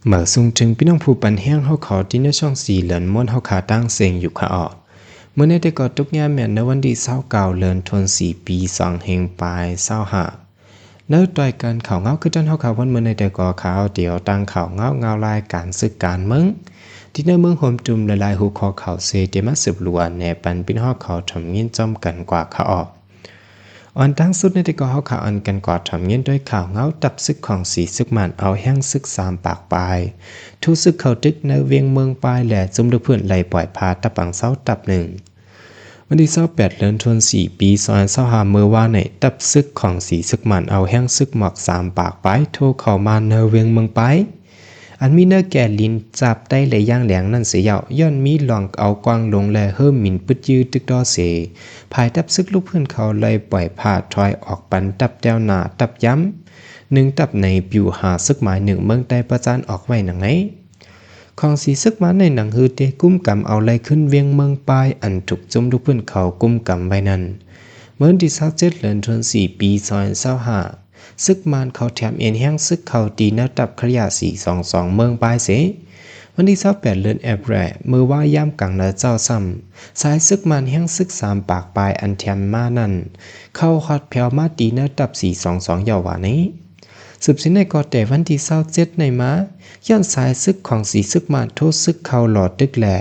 เหมื่อซุงจึงพี่น้องผู้ปันแห้งเฮาขอที่ในช่อง4เหลือนม้วนเฮาขาตั้งเสียงอยู่ค่ะออเมื่อในแต่ก็ทุกยามแม่นในวันที่29เดือนธันวาคมปี2เฮงปลาย25เนื้อต่อยกันข่าวเงาคือจันเฮาข่าววันเมื่อในแต่ก็ข่าวเดียวตั้งข่าวเงารายการศึกการเมืองที่ในเมืองโฮมจุ่มหลายๆหูคอข่าวเซเตมาสืบล้วนแนปันพี่น้องเขาทำยินจอมกันกว่าค่ะอออันทั้งสุดในที่ก็เฮาข่าวอันกันกว่าทำเงี้ยด้วยข่าวเงาตับซึกของสีซึกมันเอาแห้งซึก3ปากปลายทุซึกเข้าตึกในเวียงเมืองปลายแหล่จุ่มด้วยเพื่อนไหลปล่อยพาตะปังเซาตับ1วันที่28เดือนธันวาคมปี2025เมื่อว่าในตับซึกของสีซึกมันเอาแห้งซึกหมอก3ปากปลายโทรเข้ามาในเวียงเมืองปลายอันมีเนื้อแก่ลิ้นจับได้เลยย่างแหลงนั่นเสียยาวย้อนมีหลองเอากวางลงแลเฮิ่มหมิ่นปึดยืดตึกดอเสภายตับซึกลูกเพื่อนเขาเลยปล่อยพาถอยออกปันตับแต้วหนาตับย้ำ1ตับในปิวหาซึกหมาย1เมืองใต้ประจานออกไว้หนังไหนของสีซึกมาในหนังฮือเตกุ้มกำเอาไล่ขึ้นเวียงเมืองปลายอันถูกจุ่มลูกเพื่อนเขากุ้มกำไว้นั้นเมื่อที่27เดือนธันวาคมปี2025ซึกมานเขาแถมเอ็นแห้งซึกเขาตีนับตับขยะ422เมืองปลายเสวันที่28เดือนแอปแรมือว่าย่ำกังนาเจ้าซ้ำสายซึกมันแห้งซึก3ปากปลายอันแถมมานั่นเข้าฮอดแผ่วมาตีนับตับ422เยาววานี้สืบสินในก่อแต่วันที่27ในมาย้อนสายซึกของสีซึกมันโทษซึกเขาหลอดตึกแหล่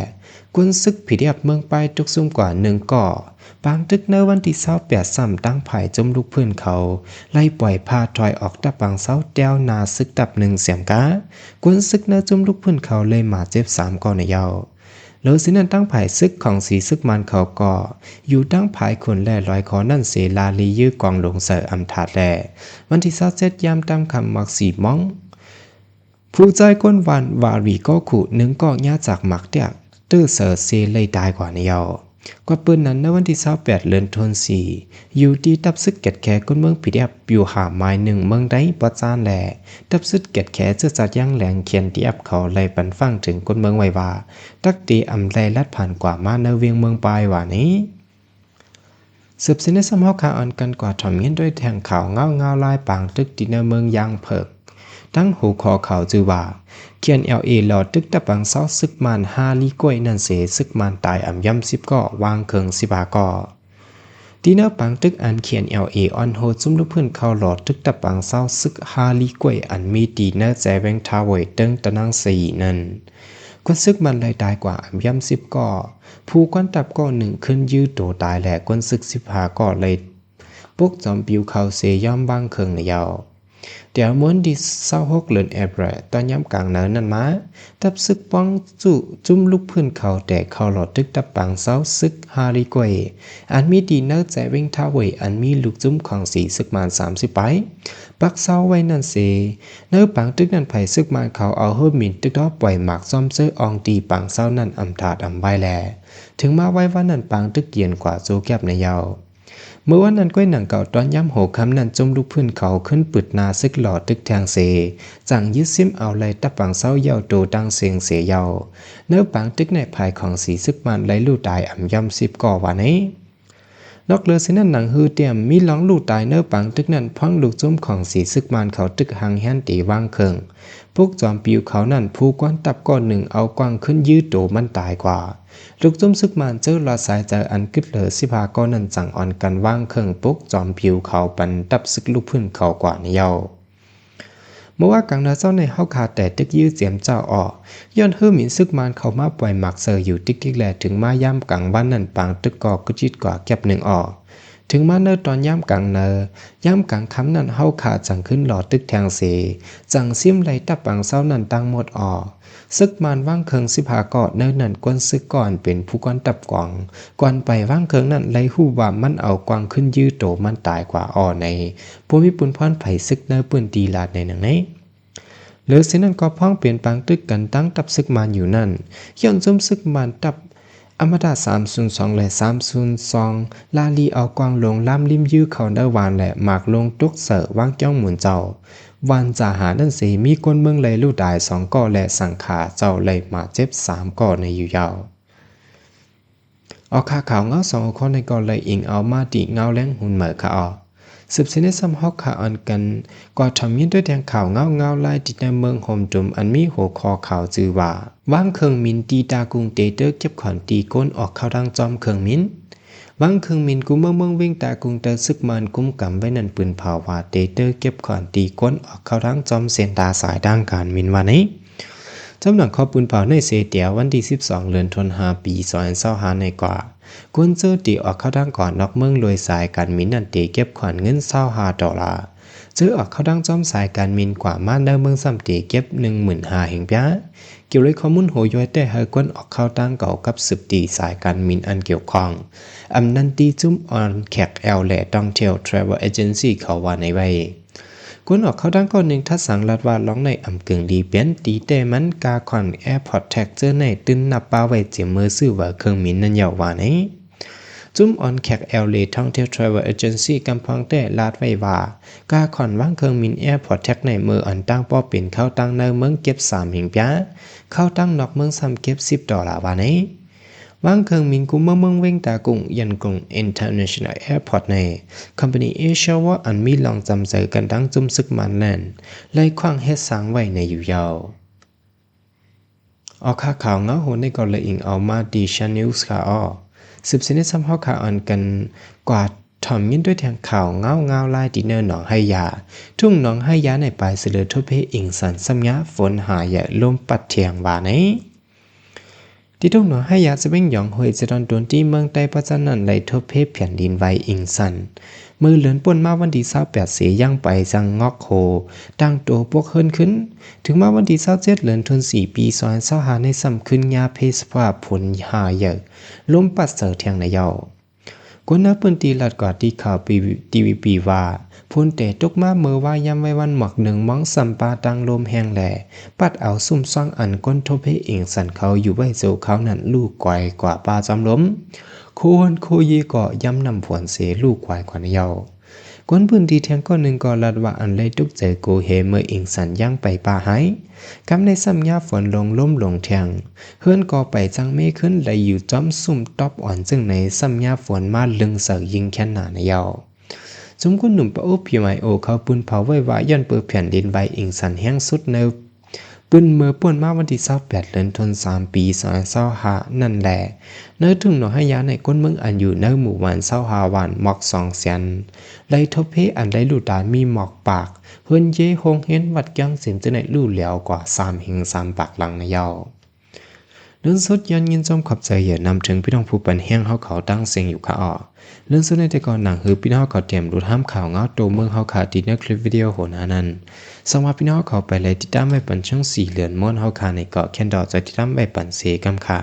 กวนซึกผิดอับเมืองปลายทุกซุ่มกว่า1ก่อบางตึกในวันที่28ซ้ำตั้งไผ่จมลูกเพื่อนเขาไล่ปล่อยพาถอยออกตะปังเสาแต้วนาซึกตับ1เสียมกากวนซึกเนื้อจมลูกเพื่อนเขาเลยมาเจ็บ3ก่อในเยาแล้วสินั้นตั้งไผ่ซึกของสีซึกมันเขาก็อยู่ตั้งไผ่คนแล่ลอยคอนั่นเสลาลียื้อกองลงเสืออำถาดแล่วันที่27ยามตามคำมักสีมองผู้ใจก้นวันวารีก็ขู่1ก็ญาจากหมักเตียกตื้อเสือเซเลยตายกว่าในเยากว่าปืนนั้นในวันที่28เดือนธันวาคมอยู่ที่ตับซึกเก็ดแขก้นเมืองผิดแอบอยู่หาไม้1เมืองได้ปะจานแหล่ตับซึกเก็ดแขจะจัดย่างแหลงเขียนที่แอบเขาไล่ปันฟังถึงก้นเมืองไว้ว่าตักตีอำไลลัดผ่านกว่ามาในเวียงเมืองปลายว่านี้สืบสินในสมหข่าวอันกันกว่าถ่อมเงี้ยด้วยแทงข่าวเงาลายปางตึกที่ในเมืองยางเพิกตั้งหูคอข่าวจือว่าเขียน LA หลอดตึกตะปังเซาซึกมัน5ลีก้วยนั่นเสซึกมันตายอ่ำย่ำ10ก่อวางเคิง15ก่อที่เนื้อปังตึกอันเขียน LA ออนโฮซุ่มลูกเพื่อนเข้าหลอดตึกตะปังเซาซึก5ลีก้วยอันมีตีเนื้อแจแวงทาวเวตึงตะนัง4นั่นกวนซึกมันเลยตายกว่าอ่ำย่ำ10ก่อผู้กวนตับก่อ1ขึ้นยืดโตตายแหละกวนซึก15ก่อเลยพวกจอมปิวเขาเสย่อมวางเคิงในยาวเดี๋ยวม้วนดี26เดือนแอปแรตอนย้ำกลางเนินนั่นมาตับซึกป้องจุ่มลูกพื้นเขาแต่เขาหลอดตึกตับปังเซาซึกฮาริกวยอันมีดีเนอร์ใจวิ่งท่าเวยอันมีลูกจุ่มของสีซึกมัน30ไปปักเซาไว้นั่นเสเนื้อปังตึกนั่นไผ่ซึกมันเขาเอาเฮิร์มินตึกดอกปล่อยหมากซ่อมเสื้ออองตีปังเซานั่นอำถาดอำใบแลถึงมาไว้ว่านั่นปังตึกเกียนกว่าโจแก็บในยาวเมื่อวันนั้นก้อยหนังเก่าตอนย้ำโหคำนั้นจมลูกพื้นเขาขึ้นปึดนาซึกหลอดตึกแทงเสจังยึดซิมเอาเลยตะปังเศร้าเยาโตดังเสียงเสียเยาเนื้อปังตึกในภายของสีซึกมันไหลลู่ตายอ่ำย่ำ10ก่อว่านี้นอกเรือสินั่นหนังฮือเตรียมมีหลองลู่ตายเนื้อปังตึกนั้นพังลูกจุ้มของสีซึกมันเขาตึกหังแฮนตีว่างเคิงพวกจอมปิวเขานั่นผู้ก้อนตับก้อน1เอากว้างขึ้นยืดโตมันตายกว่าลูกจุ้มซึกมันเจอลาสายใจอันกึดเหลือ15ก้อนนั้นจังอ่อนกันว่างเคิงปุกจอมปิวเขาปันตับซึกลูกพื้นเขากว่าในเยาเมื่อว่ากังนาเจ้าในเฮาขาแต่ตึกยื้อเสียมเจ้าออกย้อนเฮือหมินซึกมันเขามาปล่อยหมักเซอร์อยู่ติ๊กแลถึงมาย่ำกังบ้านนั่นปางตึกกอกจิตกว่าเก็บ1ออกถึงมาเนอตอนย่ำกังย่ำกังคำนั้นเฮาขาจังขึ้นหลอดตึกแทงเสจังซิมไหลตะปังเศร้านั่นตั้งหมดออกซึกมันว่างเคิง15ก่อเนอนั่นกวนซึกก่อนเป็นผู้ก้อนตับกวางก่อนไปว่างเคิงนั่นไหลหู้ว่ามันเอากวางขึ้นยื้อโตมันตายกว่าอ่อในภูมิปุนพรไผ่ซึกเนอปืนตีลาดในหนังนี้หรือเส้นนั้นก็พ้องเปลี่ยนปังตึกกันตั้งตับซึกมันอยู่นั่นย้อนซุ่มซึกมันตับอมตะ302และ302ลาลีเอากวางลงล่ำริมยื้อเขาได้วานและหมากลงตุกเสอวางจ้องหมุนเจ้าวันจาหานั่นสีมีคนเมืองเลยลู่ดาย2ก่อและสังขาเจ้าเลยมาเจ็บ3ก่อในอยู่ยาวเอาขาขาวเงา2คนในก่อเลยอิงเอามาติเงาแรงหุ่นเหมือขาออ สืบเสนซ้ำฮอกขาอ่อนกันก่อทำยินด้วยแทงข่าวเงาลายติดในเมืองโฮมจุมอันมีหัวคอข่าวจือว่าว่างเครื่องมินตีตากรุงเตเตอร์เก็บขอนตีก้นออกเข้าทางจอมเครื่องมินว่างเครื่องมินกูเมืองวิ่งตากรุงเตอซึกมันกุ้มกำไว้นั่นปืนเผาว่าเตเตอร์เก็บขอนตีก้นออกเข้าทางจอมเส้นตาสายด้านการมินว่านี้จำหนังข้อปืนเผาในเซเตียวันที่12เดือนธันวาคมปี2025ในกว่ากวนเจอตีออกเข้าทางก่อนนอกเมืองโดยสายการมินนันตีเก็บขอนเงิน$25เจอออกเข้าทางจอมสายการมินกว่ามาเดิมเมืองซ้ำตีเก็บ15,000แห่งป้าเกี่ยวเลยข้อมูลโหย่อยแต่ให้กวนออกเข้าทางเก่ากับสืบตีสายการมินอันเกี่ยวข้องอำนันตีจุ้มออนแขกแอลและต้องเที่ยว Travel Agency เขาว่าในไว้กวนออกเข้าทางก่อนหนึ่งทัดสังลัดว่าร้องในอำกึ่งดีเปียนตีแต่มันกาคอนแอร์พอร์ตแท็กเจอในตึนนับป้าไว้เจียมมือซื้อว่าเครื่องมินนั่นยาวว่าไหนจุ้มออนแขกแอลเลท่องเที่ยว Travel Agency กำพังแต่ลาดไว้ว่ากาคอนว่างเครื่องมินแอร์พอร์ตแท็กในมืออันตั้งป้อเป็นเข้าตั้งในเมืองเก็บ3หิงป้าเข้าตั้งนอกเมืองซ้ำเก็บ$10ว่าไหนว่างเครื่องมินกูเมืองเว้งตากรุงยันกรุง International Airport ใน Company Asia ว่าอันมีลองจำใจกันตั้งจุ่มซึกมันแลนเลยขว้างเฮ็ดสร้างไว้ในอยู่ยาวออกข่าวเงาโหในก็เลยอิงเอามาดีชานิวส์ค่ะสืบสนิทซ้ำเฮาข่าวอันกันกว่าถ่อมยินด้วยแทงข่าวเงาลายดินเนอร์หนองให้ยาทุ่งหนองให้ยาในปลายเสลือทุเพอิงสันสัมยาฝนหาอย่าลมปัดเทียงว่าไหนที่ทุ่งหนองให้ยาจะเป็นหยองหวยจะตอนโดนที่เมืองใต้ประจันนันไหลทบเพแผ่นดินไหวอิงสันมือเหลือนป่นมาวันที่28เสียย่างไปจังงอกโคตั้งโตพวกเฮิรนขึ้นถึงมาวันที่27เดือนธันวาคมปี2025ในซ้ำขึ้นยาเพศภาพผลหาเยอะลมปัดเสอเทียงในเยากวนนับปืนตีลัดกว่าที่ข่าวทีวีปีว่าพ้นแต่ตกมาเมื่อว่ายำไว้วันหมักหนึ่งมองสัมปาตังลมแห้งแหล่ปัดเอาซุ่มซ่องอันก้นทบให้เองสันเขาอยู่ไว้โจเขานั้นลูกควายกว่าปลาจำล้มโคยีก็ย้ำนำผวนเสลูกควายกว่าในเยากวนพื้นที่เทียงก้อนหนึ่งก็ลัดว่าอันเลยตุกใจโกเฮเมื่ออิงสันย่างไปป่าหายกำในซ้ำยาฝนลงล้มลงเทียงเฮือนก็ไปจังเมขึ้นเลยอยู่จ้อมซุ่มตอบอ่อนซึ่งในซ้ำยาฝนมาลึงเสอยิงแค่หนาในเยาสมคุณหนุ่มปะโอพีไมโอเขาปืนเผาไว้ว่าย้อนเปิดแผ่นดินใบอิงสันแห้งสุดในปืนเมื่อป่วนมาวันที่28เดือนธันวาคมปี2025นั่นแหละเนื้อถึงหนอให้ยาในก้นเมืองอันอยู่ในหมู่วัน25วันหมอก2แสนไลทบเพอันไลลูดามีหมอกปากเฮือนเยฮงเห็นวัดยังสินจะในลู่เหลียวกว่า3หิง3ปากหลังในเยาเรื่องสุดยันยินจอมขอบใจอย่านำถึงพี่น้องผู้ปันแห้งเฮาเขาตั้งเสียงอยู่ค่ะเรื่องสุดในแต่ก่อนหนังคือพี่น้องเขาเตรียมรูดห้ามข่าวเงาโตเมืองเฮาขาดีในคลิปวิดีโอโหนานั้นสำหรับพี่น้องเขาไปเลยติดตามไว้ปันช่อง4เหลือนม้วนเฮาขาในเกาะแคนดอร์จะติดตามไว้ปันเสกำค่ะ